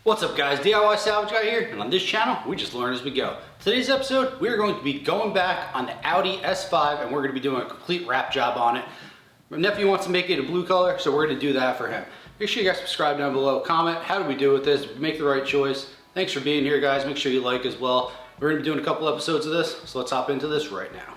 What's up guys, DIY Salvage Guy here, and on this channel, we just learn as we go. Today's episode, we're going to be going back on the Audi S5 and we're going to be doing a complete wrap job on it. My nephew wants to make it a blue color, so we're going to do that for him. Make sure you guys subscribe down below, comment, how did we do with this? Did we make the right choice? Thanks for being here guys, make sure you like as well. We're going to be doing a couple episodes of this, so let's hop into this right now.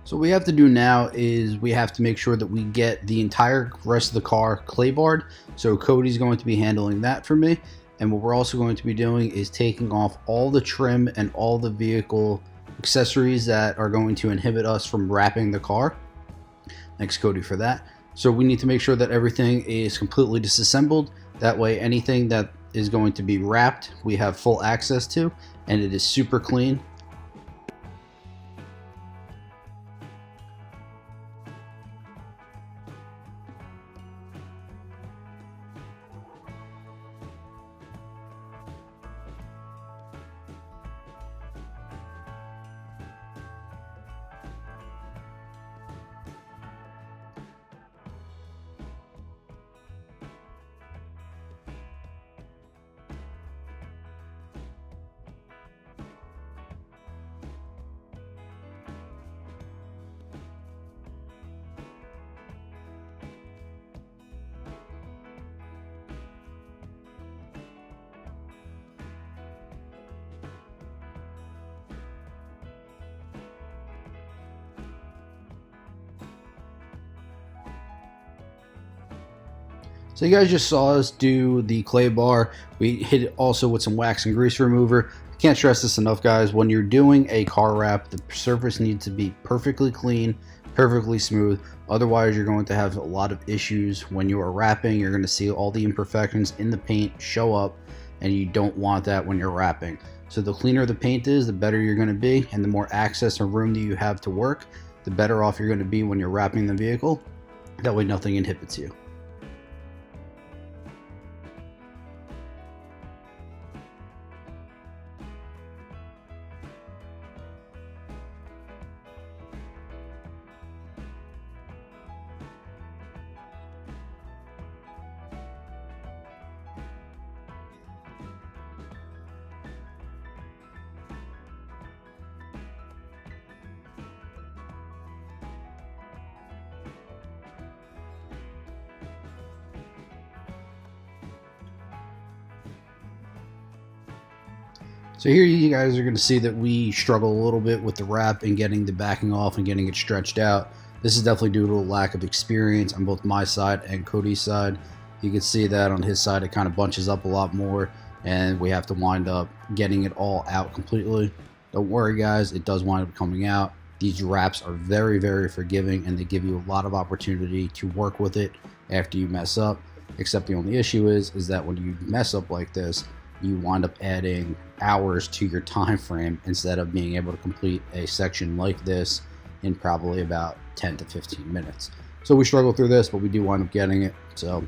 So what we have to do now is we have to make sure that we get the entire rest of the car clay barred. So Cody's going to be handling that for me. And what we're also going to be doing is taking off all the trim and all the vehicle accessories that are going to inhibit us from wrapping the car. Thanks Cody for that. So we need to make sure that everything is completely disassembled. That way anything that is going to be wrapped, we have full access to, and it is super clean. So you guys just saw us do the clay bar. We hit it also with some wax and grease remover. I can't stress this enough guys, when you're doing a car wrap, the surface needs to be perfectly clean, perfectly smooth. Otherwise you're going to have a lot of issues when you are wrapping. You're going to see all the imperfections in the paint show up, and you don't want that when you're wrapping. So the cleaner the paint is, the better you're going to be, and the more access and room that you have to work, the better off you're going to be when you're wrapping the vehicle. That way nothing inhibits you. So here you guys are going to see that we struggle a little bit with the wrap and getting the backing off and getting it stretched out. This is definitely due to a lack of experience on both my side and Cody's side. You can see that on his side it kind of bunches up a lot more, and we have to wind up getting it all out completely. Don't worry guys, it does wind up coming out. These wraps are very, very forgiving, and they give you a lot of opportunity to work with it after you mess up. Except the only issue is that when you mess up like this, you wind up adding hours to your time frame instead of being able to complete a section like this in probably about 10 to 15 minutes. So we struggle through this, but we do wind up getting it. So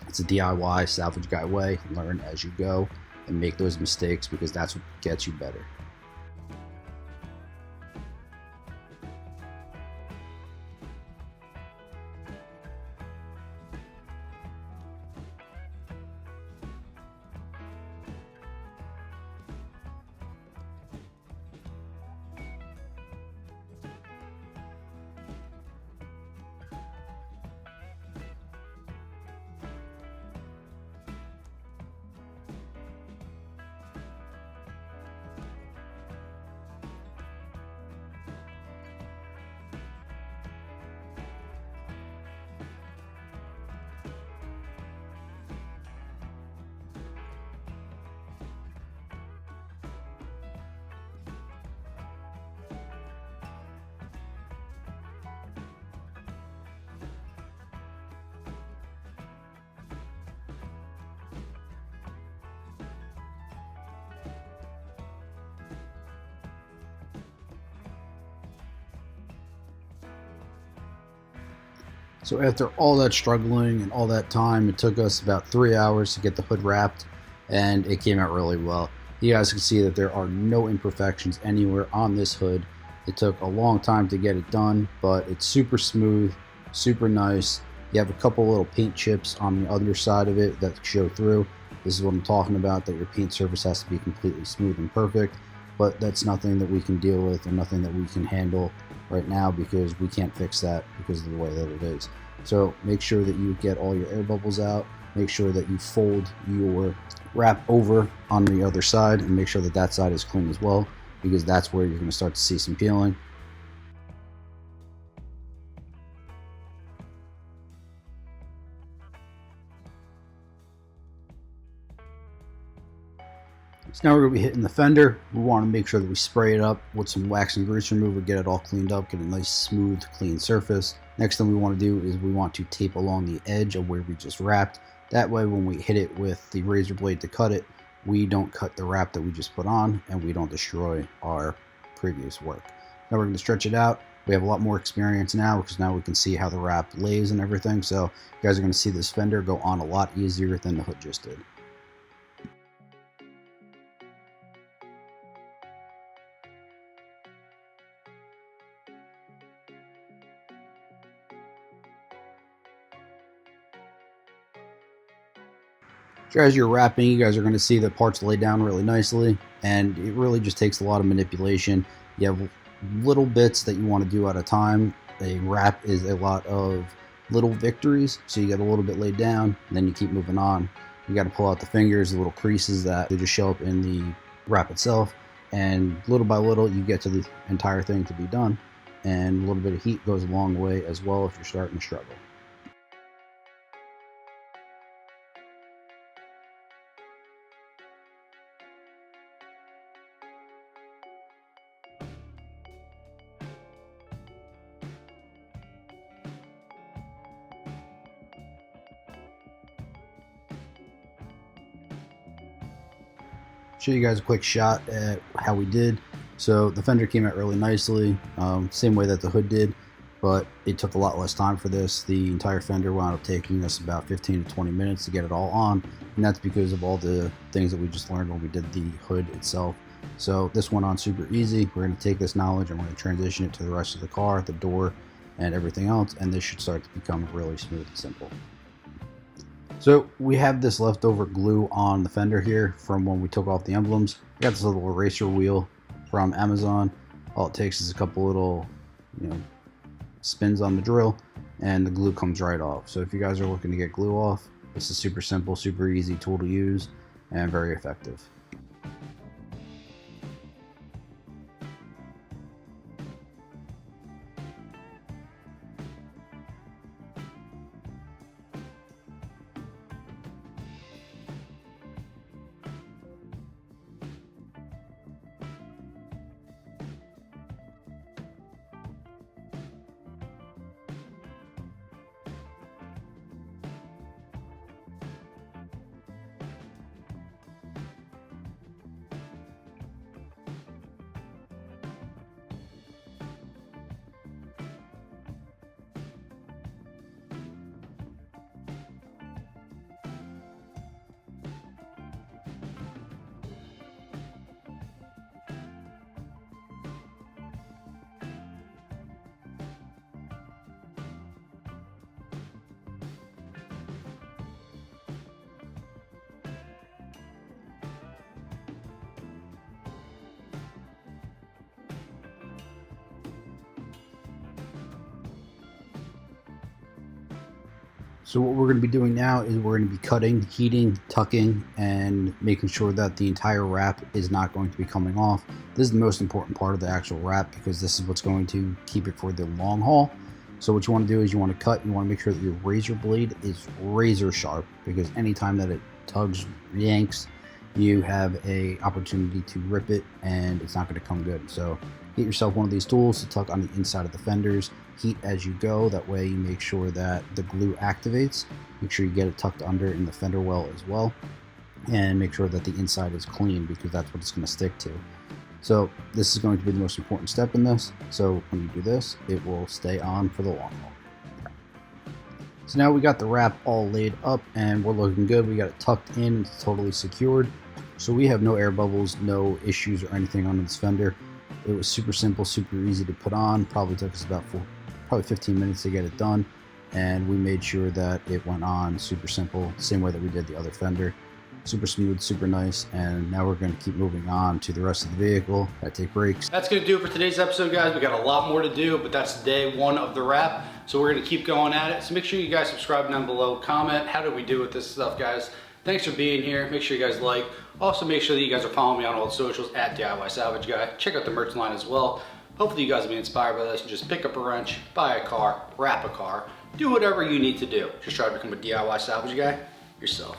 it's a DIY salvage guy way. Learn as you go and make those mistakes, because that's what gets you better. So after all that struggling and all that time, it took us about 3 hours to get the hood wrapped, and it came out really well. You guys can see that there are no imperfections anywhere on this hood. It took a long time to get it done, but it's super smooth, super nice. You have a couple little paint chips on the underside of it that show through. This is what I'm talking about, that your paint surface has to be completely smooth and perfect, but that's nothing that we can deal with or nothing that we can handle right now because we can't fix that because of the way that it is. So make sure that you get all your air bubbles out, make sure that you fold your wrap over on the other side and make sure that that side is clean as well, because that's where you're going to start to see some peeling. So now we're going to be hitting the fender. We want to make sure that we spray it up with some wax and grease remover, get it all cleaned up, get a nice smooth clean surface. Next thing we want to do is we want to tape along the edge of where we just wrapped. That way when we hit it with the razor blade to cut it, we don't cut the wrap that we just put on and we don't destroy our previous work. Now we're going to stretch it out. We have a lot more experience now because now we can see how the wrap lays and everything. So you guys are going to see this fender go on a lot easier than the hood just did. So as you're wrapping, you guys are going to see the parts lay down really nicely, and it really just takes a lot of manipulation. You have little bits that you want to do at a time. A wrap is a lot of little victories, so you get a little bit laid down, and then you keep moving on. You got to pull out the fingers, the little creases that they just show up in the wrap itself, and little by little you get to the entire thing to be done, and a little bit of heat goes a long way as well if you're starting to struggle. Show you guys a quick shot at how we did. So the fender came out really nicely, same way that the hood did, but it took a lot less time for this. The entire fender wound up taking us about 15 to 20 minutes to get it all on, and that's because of all the things that we just learned when we did the hood itself. So this went on super easy. We're going to take this knowledge and we're going to transition it to the rest of the car, the door, and everything else, and this should start to become really smooth and simple. So we have this leftover glue on the fender here from when we took off the emblems. We got this little eraser wheel from Amazon. All it takes is a couple little, spins on the drill, and the glue comes right off. So if you guys are looking to get glue off, this is super simple, super easy tool to use, and very effective. So what we're going to be doing now is we're going to be cutting, heating, tucking, and making sure that the entire wrap is not going to be coming off. This is the most important part of the actual wrap because this is what's going to keep it for the long haul. So what you want to do is you want to cut, you want to make sure that your razor blade is razor sharp, because anytime that it tugs, yanks, you have a opportunity to rip it and it's not going to come good. So get yourself one of these tools to tuck on the inside of the fenders. Heat as you go, that way you make sure that the glue activates. Make sure you get it tucked under in the fender well as well, and make sure that the inside is clean because that's what it's going to stick to. So this is going to be the most important step in this. So when you do this, it will stay on for the long haul. So now we got the wrap all laid up and we're looking good. We got it tucked in, it's totally secured. So we have no air bubbles, no issues or anything on this fender. It was super simple, super easy to put on. Probably took us about 15 minutes to get it done. And we made sure that it went on super simple, same way that we did the other fender. Super smooth, super nice. And now we're going to keep moving on to the rest of the vehicle. I take breaks. That's going to do it for today's episode, guys. We got a lot more to do, but that's day one of the wrap. So we're going to keep going at it. So make sure you guys subscribe down below, comment, how do we do with this stuff, guys? Thanks for being here. Make sure you guys like. Also make sure that you guys are following me on all the socials at DIY Salvage Guy. Check out the merch line as well. Hopefully you guys will be inspired by this and just pick up a wrench, buy a car, wrap a car, do whatever you need to do. Just try to become a DIY Salvage Guy yourself.